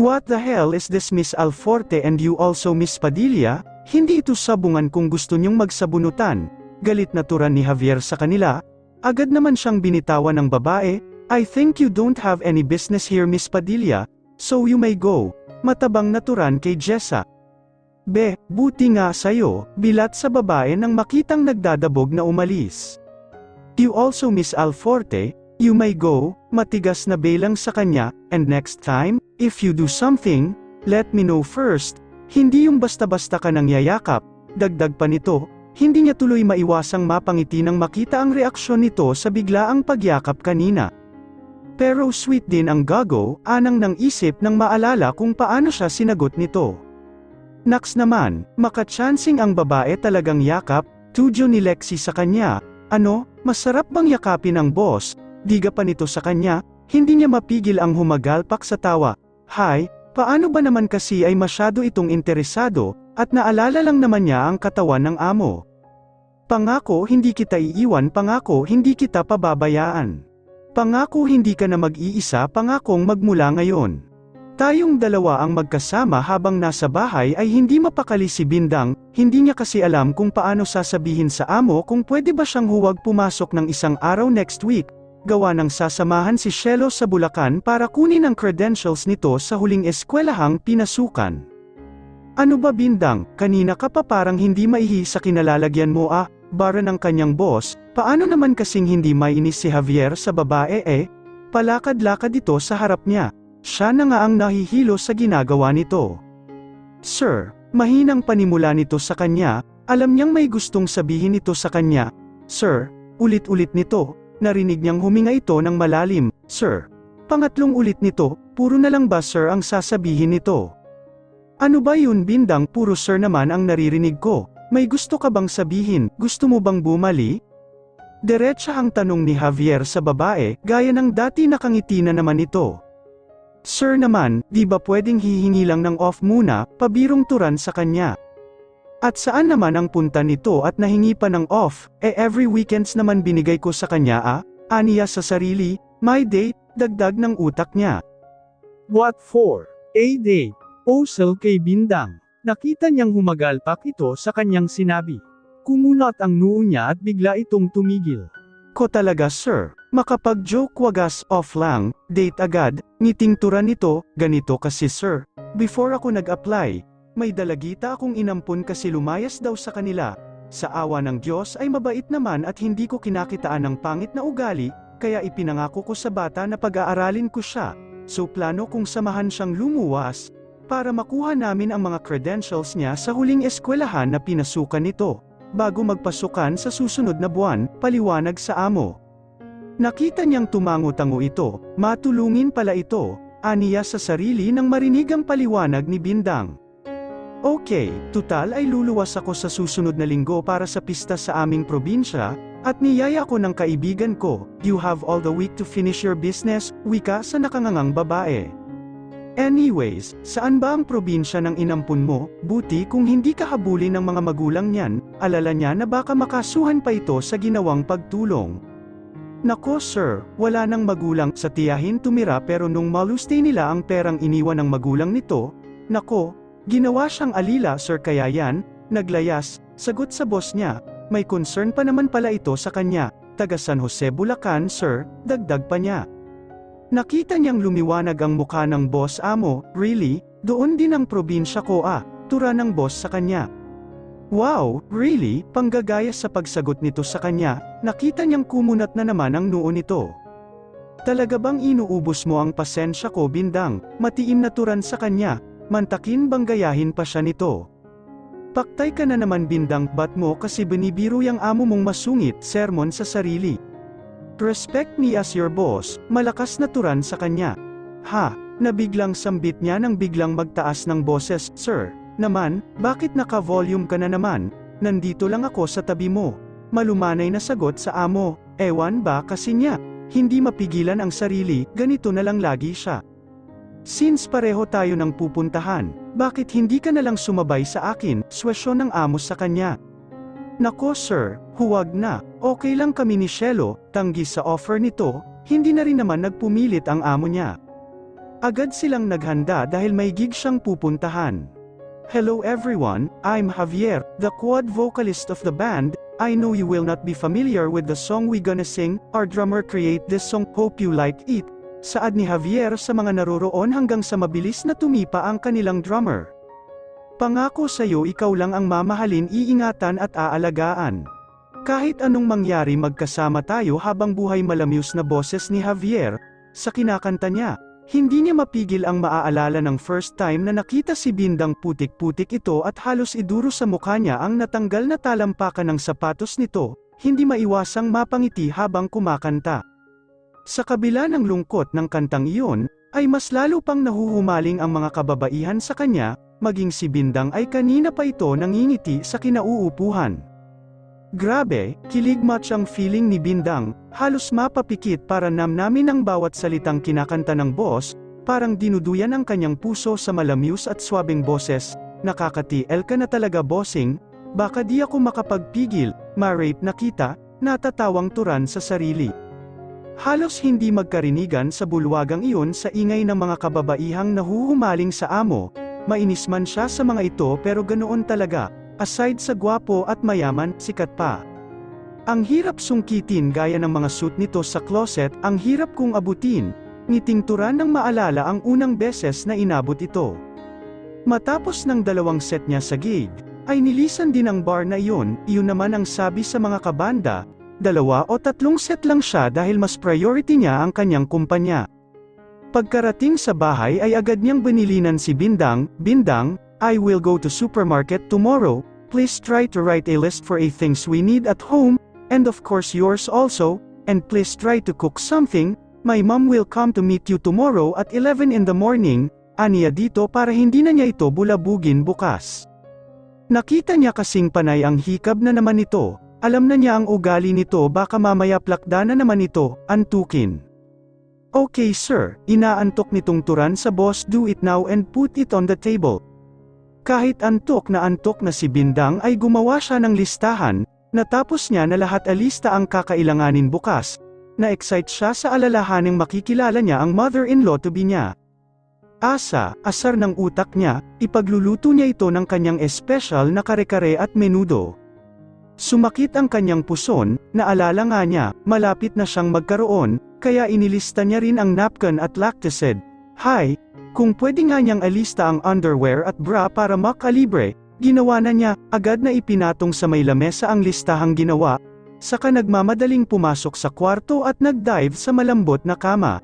What the hell is this, Miss Alforte, and you also, Miss Padilla? Hindi ito sabungan kung gusto niyong magsabunutan. Galit na turan ni Javier sa kanila. Agad naman siyang binitawan ng babae. I think you don't have any business here, Miss Padilla, so you may go. Matabang na turan kay Jessa. Buti nga sayo, bilat sa babae nang makitang nagdadabog na umalis. You also, Miss Alforte, you may go. Matigas na belang sa kanya, and next time, if you do something, let me know first. Hindi yung basta-basta ka nang yayakap. Dagdag pa nito, hindi niya tuloy maiwasang mapangiti nang makita ang reaksyon nito sa biglaang pagyakap kanina. Pero sweet din ang gago, anang nang isip nang maalala kung paano siya sinagot nito. Naks naman, makachancing ang babae talagang yakap, tudyo ni Lexi sa kanya. Ano, masarap bang yakapin ang boss? Diga pa nito sa kanya, hindi niya mapigil ang humagalpak sa tawa. Hay, paano ba naman kasi ay masyado itong interesado, at naalala lang naman niya ang katawan ng amo. Pangako hindi kita iiwan, pangako hindi kita pababayaan. Pangako hindi ka na mag-iisa, pangakong magmula ngayon. Tayong dalawa ang magkasama habang nasa bahay ay hindi mapakali si Bindang, hindi niya kasi alam kung paano sasabihin sa amo kung pwede ba siyang huwag pumasok ng isang araw next week. Gawa ng sasamahan si Shelo sa Bulacan para kunin ang credentials nito sa huling eskwelahang pinasukan. Ano ba Bindang, kanina ka pa parang hindi maihi sa kinalalagyan mo bara ng kanyang boss, paano naman kasing hindi mainis si Javier sa babae palakad-lakad ito sa harap niya, siya na nga ang nahihilo sa ginagawa nito. Sir, mahinang panimula nito sa kanya, alam niyang may gustong sabihin ito sa kanya. Sir, ulit-ulit nito. Narinig niyang huminga ito ng malalim, Sir. Pangatlong ulit nito, puro na lang ba sir ang sasabihin nito? Ano ba yun Bindang, puro sir naman ang naririnig ko. May gusto ka bang sabihin, gusto mo bang bumali? Diretsa ang tanong ni Javier sa babae, gaya ng dati nakangiti na naman ito. Sir naman, di ba pwedeng hihingi lang ng off muna, pabirong turan sa kanya. At saan naman ang punta nito at nahingi pa ng off, every weekends naman binigay ko sa kanya aniya sa sarili, my date, dagdag ng utak niya. What for? A date? Osel kay Bindang. Nakita niyang humagalpak ito sa kanyang sinabi. Kumulat ang noo niya at bigla itong tumigil. Ko talaga sir, makapag-joke wagas off lang, date agad, ngiting turan nito, ganito kasi sir, before ako nag-apply, may dalagita akong inampun kasi lumayas daw sa kanila. Sa awa ng Diyos ay mabait naman at hindi ko kinakitaan ng pangit na ugali, kaya ipinangako ko sa bata na pag-aaralin ko siya. So plano kong samahan siyang lumuwas, para makuha namin ang mga credentials niya sa huling eskwelahan na pinasukan nito. Bago magpasukan sa susunod na buwan, paliwanag sa amo. Nakita niyang tumango-tango ito, matulungin pala ito, aniya sa sarili nang marinig ang paliwanag ni Bindang. Okay, tutal ay luluwas ako sa susunod na linggo para sa pista sa aming probinsya, at niyaya ko ng kaibigan ko, you have all the week to finish your business, wika sa nakangangang babae. Anyways, saan ba ang probinsya ng inampun mo? Buti kung hindi ka habulin ng mga magulang niyan, alala niya na baka makasuhan pa ito sa ginawang pagtulong. Nako sir, wala nang magulang, sa tiyahin tumira pero nung malustay nila ang perang iniwan ng magulang nito, nako, ginawa siyang alila sir kaya yan, naglayas, sagot sa boss niya, may concern pa naman pala ito sa kanya, taga San Jose Bulacan sir, dagdag pa niya. Nakita niyang lumiwanag ang mukha ng boss amo, really, doon din ang probinsya ko tura ng boss sa kanya. Wow, really, panggagaya sa pagsagot nito sa kanya, nakita niyang kumunat na naman ang noo nito. Talaga bang inuubos mo ang pasensya ko Bindang, matiim na turan sa kanya. Mantakin bang gayahin pa siya nito? Paktay ka na naman Bindang, bat mo kasi binibiro yang amo mong masungit, sermon sa sarili. Respect me as your boss, malakas na turan sa kanya. Nabiglang sambit niya nang biglang magtaas ng boses, Sir, naman, bakit naka-volume ka na naman? Nandito lang ako sa tabi mo. Malumanay na sagot sa amo, ewan ba kasi niya, hindi mapigilan ang sarili, ganito na lang lagi siya. Since pareho tayo ng pupuntahan, bakit hindi ka na lang sumabay sa akin, swesyon ng amo sa kanya. Nako sir, huwag na, okay lang kami ni Shelo, tanggi sa offer nito, hindi na rin naman nagpumilit ang amo niya. Agad silang naghanda dahil may gig siyang pupuntahan. Hello everyone, I'm Javier, the quad vocalist of the band. I know you will not be familiar with the song we gonna sing. Our drummer create this song, hope you like it. Saad ni Javier sa mga naroroon hanggang sa mabilis na tumipa ang kanilang drummer. Pangako sa'yo ikaw lang ang mamahalin, iingatan at aalagaan. Kahit anong mangyari magkasama tayo habang buhay, malamyos na boses ni Javier sa kinakanta niya. Hindi niya mapigil ang maaalala ng first time na nakita si Bindang. Putik-putik ito at halos iduro sa mukha niya ang natanggal na talampakan ng sapatos nito, hindi maiwasang mapangiti habang kumakanta. Sa kabila ng lungkot ng kantang iyon, ay mas lalo pang nahuhumaling ang mga kababaihan sa kanya, maging si Bindang ay kanina pa ito nangingiti sa kinauupuhan. Grabe, kilig match ang feeling ni Bindang, halos mapapikit para namnamin ang bawat salitang kinakanta ng boss, parang dinuduyan ang kanyang puso sa malamyos at swabing boses. Nakaka-TL ka na talaga bossing, baka di ako makapagpigil, ma-rape na kita, natatawang turan sa sarili. Halos hindi magkarinigan sa bulwagang iyon sa ingay ng mga kababaihang nahuhumaling sa amo. Mainis man siya sa mga ito pero ganoon talaga, aside sa gwapo at mayaman, sikat pa. Ang hirap sungkitin gaya ng mga suit nito sa closet, ang hirap kong abutin, ngiting turan ng maalala ang unang beses na inabot ito. Matapos ng 2 set niya sa gig, ay nilisan din ang bar na iyon naman ang sabi sa mga kabanda, 2 o 3 set lang siya dahil mas priority niya ang kanyang kumpanya. Pagkarating sa bahay ay agad niyang binilinan si Bindang. Bindang, I will go to supermarket tomorrow, please try to write a list for things we need at home, and of course yours also, and please try to cook something, my mom will come to meet you tomorrow at 11 in the morning, aniya dito para hindi na niya ito bulabugin bukas. Nakita niya kasing panay ang hikab na naman ito, alam na niya ang ugali nito, baka mamaya plakda na naman ito, antukin. Okay sir, inaantok nitong turan sa boss, do it now and put it on the table. Kahit antok na si Bindang ay gumawa siya ng listahan, natapos niya na lahat alista ang kakailanganin bukas. Na-excite siya sa alalahaning makikilala niya ang mother-in-law to be niya. Asar ng utak niya, ipagluluto niya ito ng kanyang espesyal na kare-kare at menudo. Sumakit ang kanyang puson, naalala nga niya, malapit na siyang magkaroon, kaya inilista niya rin ang napkin at lactacid. Hi, kung pwede nga niyang alista ang underwear at bra para makalibre, ginawa na niya, agad na ipinatong sa may lamesa ang listahang ginawa, saka nagmamadaling pumasok sa kwarto at nag-dive sa malambot na kama.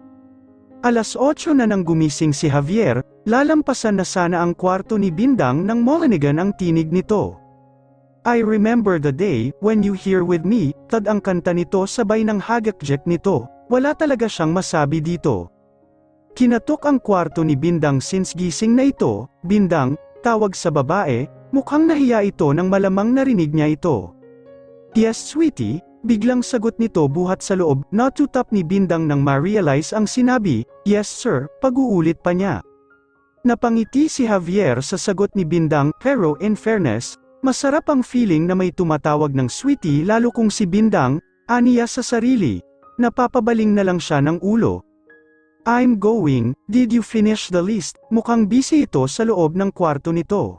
8:00 na nang gumising si Javier, lalampasan na sana ang kwarto ni Bindang nang marinig ang tinig nito. I remember the day, when you here with me, tad ang kanta nito sabay ng hagakjek nito, wala talaga siyang masabi dito. Kinatok ang kwarto ni Bindang since gising na ito. Bindang, tawag sa babae, mukhang nahiya ito nang malamang narinig niya ito. Yes sweetie, biglang sagot nito buhat sa loob, natutap ni Bindang nang ma-realize ang sinabi, yes sir, pag-uulit pa niya. Napangiti si Javier sa sagot ni Bindang, pero in fairness, masarap ang feeling na may tumatawag ng sweetie lalo kung si Bindang, aniya sa sarili. Napapabaling na lang siya ng ulo. I'm going, did you finish the list? Mukhang busy ito sa loob ng kwarto nito.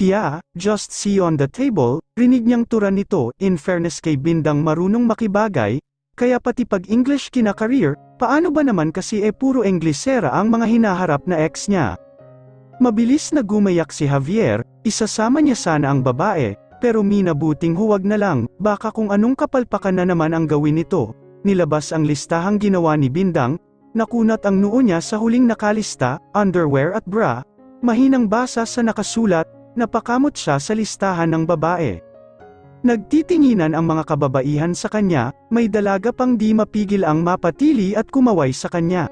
Yeah, just see on the table, rinig niyang turan nito. In fairness kay Bindang marunong makibagay, kaya pati pag English kina-career, paano ba naman kasi puro Englishera ang mga hinaharap na ex niya. Mabilis na gumayak si Javier, isasama niya sana ang babae, pero minabuting huwag na lang, baka kung anong kapalpakan na naman ang gawin nito. Nilabas ang listahang ginawa ni Bindang, nakunat ang noo niya sa huling nakalista, underwear at bra, mahinang basa sa nakasulat, napakamot siya sa listahan ng babae. Nagtitinginan ang mga kababaihan sa kanya, may dalaga pang di mapigil ang mapatili at kumaway sa kanya.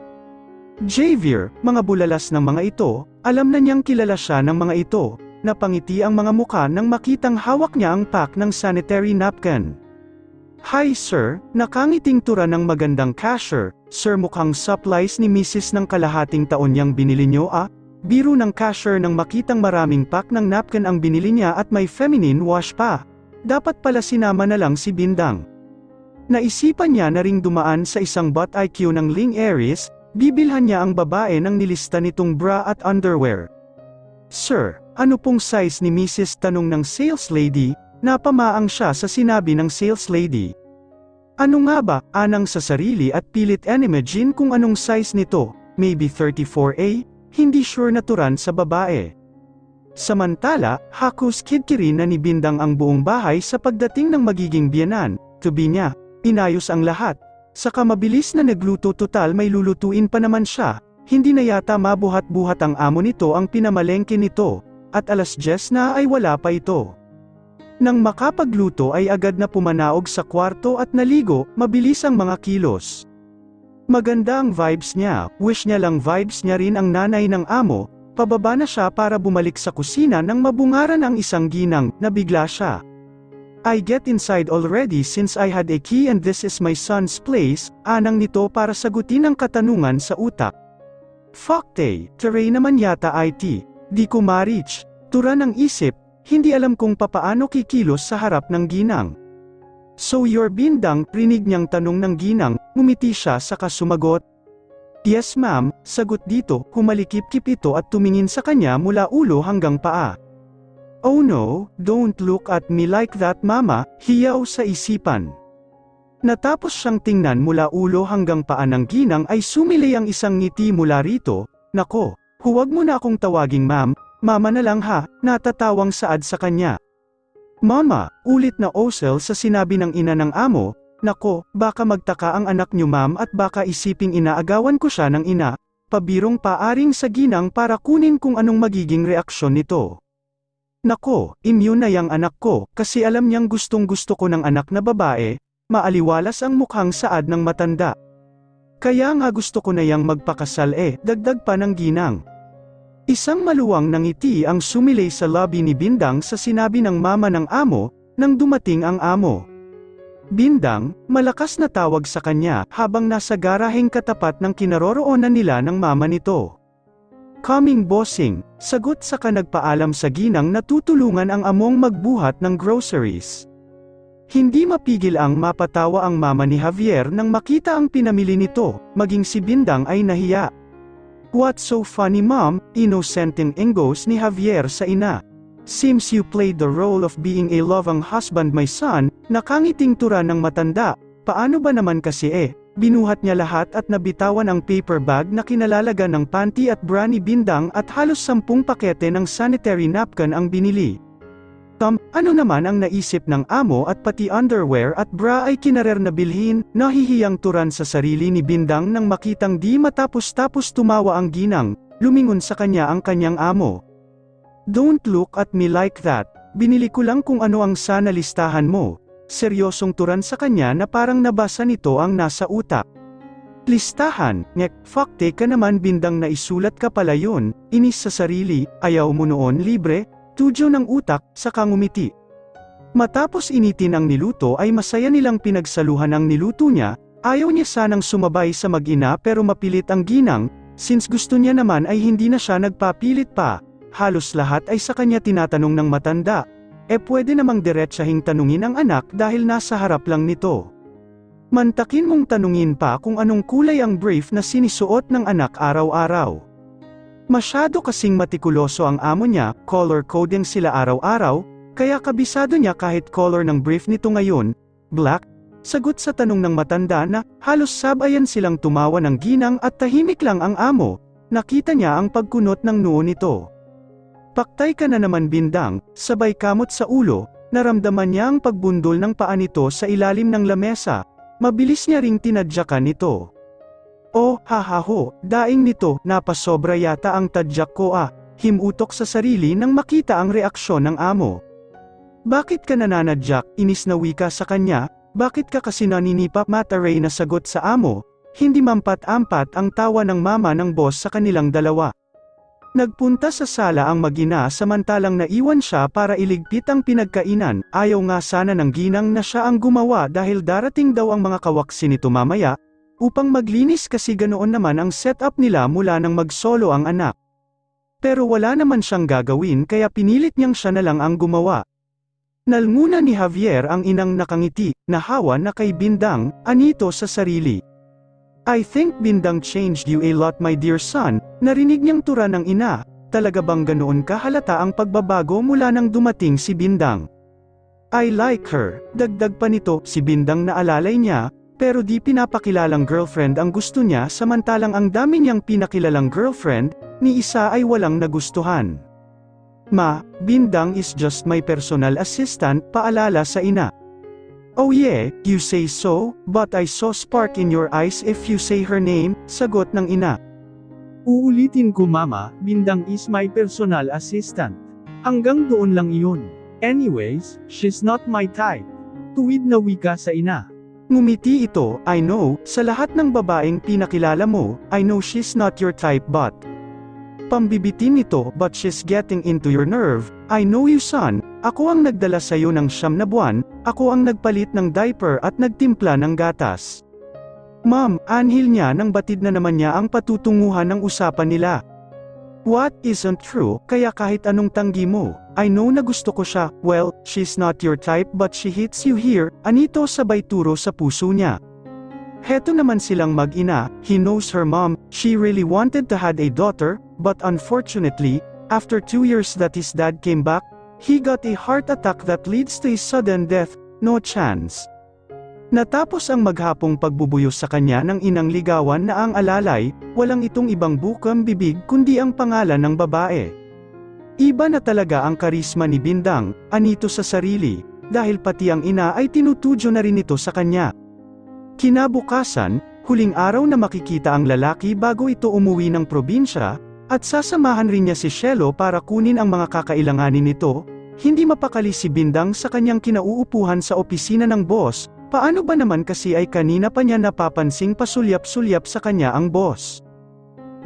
Javier, mga bulalas ng mga ito, alam na niyang kilala siya ng mga ito, napangiti ang mga mukha nang makitang hawak niya ang pack ng sanitary napkin. Hi sir, nakangiting tura ng magandang cashier, sir mukhang supplies ni Mrs. ng kalahating taon niyang binili niyo biro ng cashier nang makitang maraming pack ng napkin ang binili niya at may feminine wash pa. Dapat pala sinama na lang si Bindang. Naisipan niya na ring dumaan sa isang bot IQ ng Ling Aries, Bibilhan niya ang babae ng nilista nitong bra at underwear. Sir, ano pong size ni Mrs. tanong ng sales lady, napamaang siya sa sinabi ng sales lady. Ano nga ba, anang sa sarili at pilit inimagine kung anong size nito, maybe 34A, hindi sure naturan sa babae. Samantala, hakus kidkirin na ni Bindang ang buong bahay sa pagdating ng magiging biyenan, to-be niya, inayos ang lahat. Saka mabilis na nagluto total may lulutuin pa naman siya, hindi na yata mabuhat-buhat ang amo nito ang pinamalengke nito, at alas 10 na ay wala pa ito. Nang makapagluto ay agad na pumanaog sa kwarto at naligo, mabilis ang mga kilos. Maganda ang vibes niya, wish niya lang vibes niya rin ang nanay ng amo, pababa na siya para bumalik sa kusina nang mabungaran ang isang ginang, nabigla siya. I get inside already since I had a key and this is my son's place, anang nito para sagutin ang katanungan sa utak. Fakte, teray naman yata IT, di ko ma-reach, tura ng isip, hindi alam kung papaano kikilos sa harap ng ginang. So you're Bindang, rinig niyang tanong ng ginang, ngumiti siya saka sumagot. Yes ma'am, sagot dito, humalikip-kip ito at tumingin sa kanya mula ulo hanggang paa. Oh no, don't look at me like that mama, hiyaw sa isipan. Natapos siyang tingnan mula ulo hanggang paa ng ginang ay sumilay ang isang ngiti mula rito, nako, huwag mo na akong tawaging ma'am, mama na lang ha, natatawang saad sa kanya. Mama, ulit na osel sa sinabi ng ina ng amo, nako, baka magtaka ang anak niyo ma'am at baka isiping inaagawan ko siya ng ina, pabirong paaring sa ginang para kunin kung anong magiging reaksyon nito. Nako, immune na yang anak ko, kasi alam niyang gustong-gusto ko ng anak na babae, maaliwalas ang mukhang saad ng matanda. Kaya nga gusto ko na yang magpakasal dagdag pa ng ginang. Isang maluwang na ngiti ang sumilay sa lobby ni Bindang sa sinabi ng mama ng amo, nang dumating ang amo. Bindang, malakas na tawag sa kanya habang nasa garaheng katapat ng kinaroroonan nila ng mama nito. Coming bossing, sagot saka nagpaalam sa ginang na tutulungan ang among magbuhat ng groceries. Hindi mapigil ang mapatawa ang mama ni Javier nang makita ang pinamili nito, maging si Bindang ay nahiya. What's so funny mom, innocenting ingos ni Javier sa ina. Seems you played the role of being a loving husband my son, nakangiting tura ng matanda, paano ba naman kasi binuhat niya lahat at nabitawan ang paper bag na kinalalaga ng panty at bra ni Bindang at halos 10 pakete ng sanitary napkin ang binili. Ano naman ang naisip ng amo at pati underwear at bra ay kinarer na bilhin, nahihiyang turan sa sarili ni Bindang nang makitang di matapos-tapos tumawa ang ginang, lumingon sa kanya ang kanyang amo. Don't look at me like that, binili ko lang kung ano ang sana listahan mo. Seryosong turan sa kanya na parang nabasa nito ang nasa utak. Listahan, fakte ka naman Bindang na isulat ka pala yun, inis sa sarili, ayaw mo noon libre, tudyo ng utak, saka ngumiti. Matapos initin ang niluto ay masaya nilang pinagsaluhan ang niluto niya, ayaw niya sanang sumabay sa mag-ina pero mapilit ang ginang, since gusto niya naman ay hindi na siya nagpapilit pa, halos lahat ay sa kanya tinatanong ng matanda. Pwede namang diretsahing tanungin ang anak dahil nasa harap lang nito. Mantakin mong tanungin pa kung anong kulay ang brief na sinisuot ng anak araw-araw. Masyado kasing matikuloso ang amo niya, color coding sila araw-araw, kaya kabisado niya kahit color ng brief nito ngayon, black. Sagot sa tanong ng matanda na, halos sabayan silang tumawa ng ginang at tahimik lang ang amo, nakita niya ang pagkunot ng noo nito. Paktay ka na naman Bindang, sabay kamot sa ulo, naramdaman niya ang pagbundol ng paa nito sa ilalim ng lamesa, mabilis niya ring tinadyakan nito. Oh, hahaho, daing nito, napasobra yata ang tadyak ko himutok sa sarili nang makita ang reaksyon ng amo. Bakit ka nananadyak, inis na wika sa kanya, bakit ka kasi naninipap mataray na sagot sa amo, hindi mampat-ampat ang tawa ng mama ng boss sa kanilang dalawa. Nagpunta sa sala ang mag-ina samantalang naiwan siya para iligpit ang pinagkainan, ayaw nga sana ng ginang na siya ang gumawa dahil darating daw ang mga kawaksi nito mamaya, upang maglinis kasi ganoon naman ang setup nila mula nang mag-solo ang anak. Pero wala naman siyang gagawin kaya pinilit niyang siya na lang ang gumawa. Nalnguna ni Javier ang inang nakangiti, nahawa na kay Bindang, anito sa sarili. I think Bindang changed you a lot my dear son, narinig niyang tura ng ina. Talaga bang ganoon kahalata ang pagbabago mula nang dumating si Bindang? I like her, dagdag pa nito, si Bindang na alalay niya, pero di pinapakilalang girlfriend ang gusto niya samantalang ang dami niyang pinakilalang girlfriend, ni isa ay walang nagustuhan. Ma, Bindang is just my personal assistant, paalala sa ina. Oh yeah, you say so, but I saw spark in your eyes if you say her name, sagot ng ina. Uulitin ko mama, Bindang is my personal assistant. Hanggang doon lang iyon. Anyways, she's not my type. Tuwid na wika sa ina. Ngumiti ito, I know, sa lahat ng babaeng pinakilala mo, I know she's not your type but. Pambibitin nito, but she's getting into your nerve, I know you son, ako ang nagdala sa'yo ng 9 na buwan, ako ang nagpalit ng diaper at nagtimpla ng gatas. Ma'am, anhil niya nang batid na naman niya ang patutunguhan ng usapan nila. What isn't true, kaya kahit anong tanggi mo, I know na gusto ko siya, well, she's not your type but she hits you here, anito sabay turo sa puso niya. Heto naman silang mag-ina, he knows her mom, she really wanted to had a daughter, but unfortunately, after 2 years that his dad came back, he got a heart attack that leads to his sudden death, no chance. Natapos ang maghapong pagbubuyos sa kanya ng inang ligawan na ang alalay, walang itong ibang bukang bibig kundi ang pangalan ng babae. Iba na talaga ang karisma ni Bindang, anito sa sarili, dahil pati ang ina ay tinutudyo na rin ito sa kanya. Kinabukasan, huling araw na makikita ang lalaki bago ito umuwi ng probinsya, at sasamahan rin niya si Shelo para kunin ang mga kakailanganin nito, hindi mapakali si Bindang sa kanyang kinauupuhan sa opisina ng boss. Paano ba naman kasi ay kanina pa niya napapansing pasulyap-sulyap sa kanya ang boss.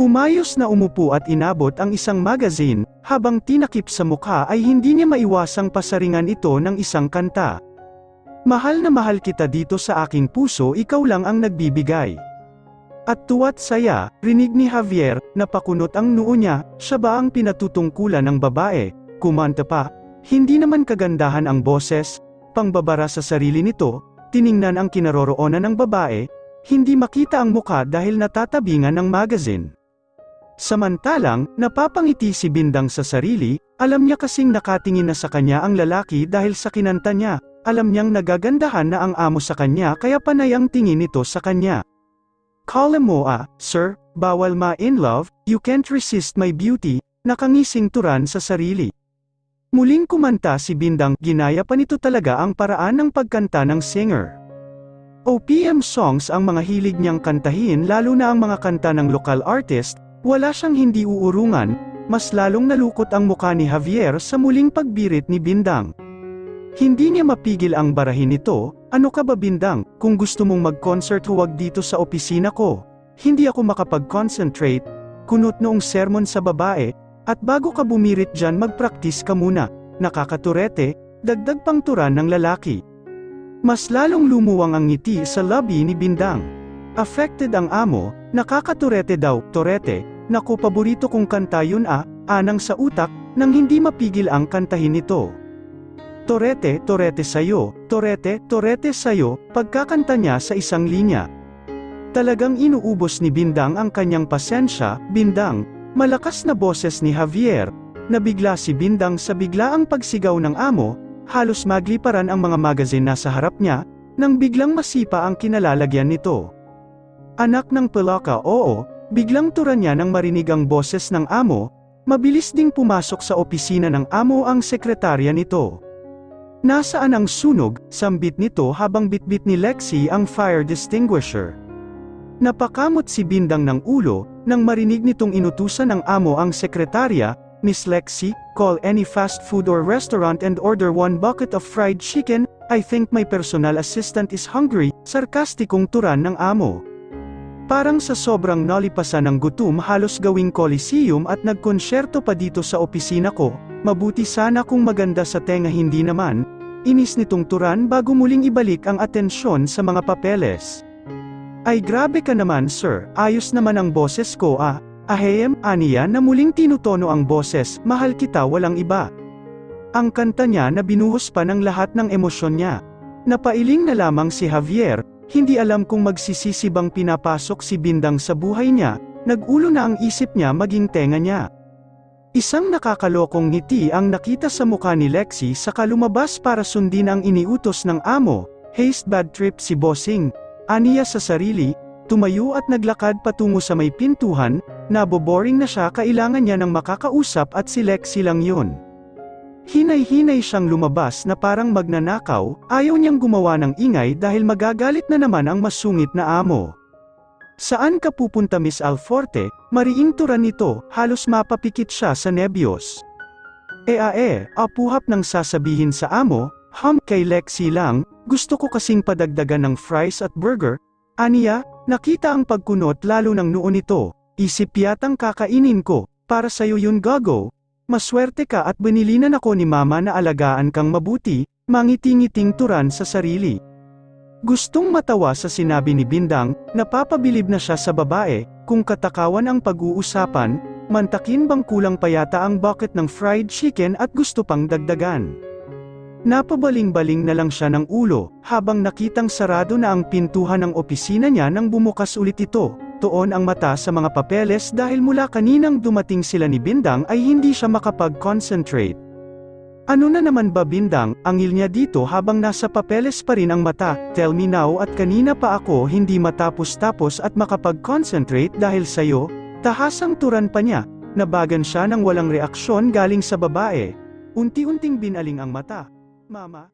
Umayos na umupo at inabot ang isang magazine, habang tinakip sa mukha ay hindi niya maiwasang pasaringan ito ng isang kanta. Mahal na mahal kita dito sa aking puso, ikaw lang ang nagbibigay. At tuwa't saya, rinig ni Javier, napakunot ang noo niya, siya ba ang pinatutungkulan ng babae, kumanta pa, hindi naman kagandahan ang boses, pangbabara sa sarili nito. Tiningnan ang kinaroroonan ng babae, hindi makita ang mukha dahil natatabingan ng magazine. Samantalang, napapangiti si Bindang sa sarili, alam niya kasing nakatingin na sa kanya ang lalaki dahil sa kinanta niya, alam niyang nagagandahan na ang amo sa kanya kaya panay ang tingin nito sa kanya. Call mo sir, bawal ma-in love, you can't resist my beauty, nakangising turan sa sarili. Muling kumanta si Bindang, ginaya pa nito talaga ang paraan ng pagkanta ng singer. OPM songs ang mga hilig niyang kantahin lalo na ang mga kanta ng lokal artist, wala siyang hindi uurungan, mas lalong nalukot ang mukha ni Javier sa muling pagbirit ni Bindang. Hindi niya mapigil ang barahin nito, ano ka ba Bindang, kung gusto mong mag-concert huwag dito sa opisina ko. Hindi ako makapag-concentrate, kunot noong sermon sa babae, at bago ka bumirit dyan mag-practice ka muna, nakakaturete, dagdag pang turan ng lalaki. Mas lalong lumuwang ang ngiti sa labi ni Bindang. Affected ang amo, nakakaturete daw, torete, naku paborito kong kanta yun anang sa utak, nang hindi mapigil ang kantahin nito. Torete, torete sayo, torete, torete sayo, pagkakanta niya sa isang linya. Talagang inuubos ni Bindang ang kanyang pasensya, Bindang. Malakas na boses ni Javier, nabigla si Bindang sa biglaang pagsigaw ng amo, halos magliparan ang mga magazine nasa harap niya, nang biglang masipa ang kinalalagyan nito. Anak ng pelaka oo, biglang turan niya nang marinig ang boses ng amo, mabilis ding pumasok sa opisina ng amo ang sekretarya nito. Nasaan ang sunog, sambit nito habang bitbit ni Lexi ang fire extinguisher. Napakamot si Bindang ng ulo, nang marinig nitong inutusan ng amo ang sekretarya, Miss Lexi, call any fast food or restaurant and order 1 bucket of fried chicken, I think my personal assistant is hungry, sarkastikong turan ng amo. Parang sa sobrang nalipasan ng gutom halos gawing coliseum at nagkonsyerto pa dito sa opisina ko, mabuti sana kung maganda sa tenga hindi naman, inis nitong turan bago muling ibalik ang atensyon sa mga papeles. Ay grabe ka naman sir, ayos naman ang boses ko ahem, aniya na muling tinutono ang boses, mahal kita walang iba. Ang kanta niya na binuhos pa ng lahat ng emosyon niya. Napailing na lamang si Javier, Hindi alam kung magsisisi bang pinapasok si Bindang sa buhay niya, nag-ulo na ang isip niya maging tenga niya. Isang nakakalokong ngiti ang nakita sa mukha ni Lexi saka lumabas para sundin ang iniutos ng amo. Haste bad trip si Bossing, aniya sa sarili, tumayo at naglakad patungo sa may pintuhan, naboboring na siya kailangan niya ng makakausap at si Lexi lang yun. Hinay-hinay siyang lumabas na parang magnanakaw, ayaw niyang gumawa ng ingay dahil magagalit na naman ang masungit na amo. Saan ka pupunta Miss Alforte? Mariing turan nito, halos mapapikit siya sa nebyos. Apuhap nang sasabihin sa amo, kay Lexi lang, gusto ko kasing padagdagan ng fries at burger. Aniya, nakita ang pagkunot lalo ng noon nito, isip yatang kakainin ko, para sayo yun gago. Maswerte ka at binilinan ako ni mama na alagaan kang mabuti, mangiti-ngiting turan sa sarili. Gustong matawa sa sinabi ni Bindang, napapabilib na siya sa babae, kung katakawan ang pag-uusapan, mantakin bang kulang pa yata ang bucket ng fried chicken at gusto pang dagdagan. Napabaling-baling na lang siya ng ulo, habang nakitang sarado na ang pintuhan ng opisina niya nang bumukas ulit ito. Tuon ang mata sa mga papeles dahil mula kaninang dumating sila ni Bindang ay hindi siya makapag-concentrate. Ano na naman ba Bindang, angil niya dito habang nasa papeles pa rin ang mata, tell me now at kanina pa ako hindi matapos-tapos at makapag-concentrate dahil sayo, tahasang turan pa niya, nabagan siya ng walang reaksyon galing sa babae. Unti-unting binaling ang mata. Mama,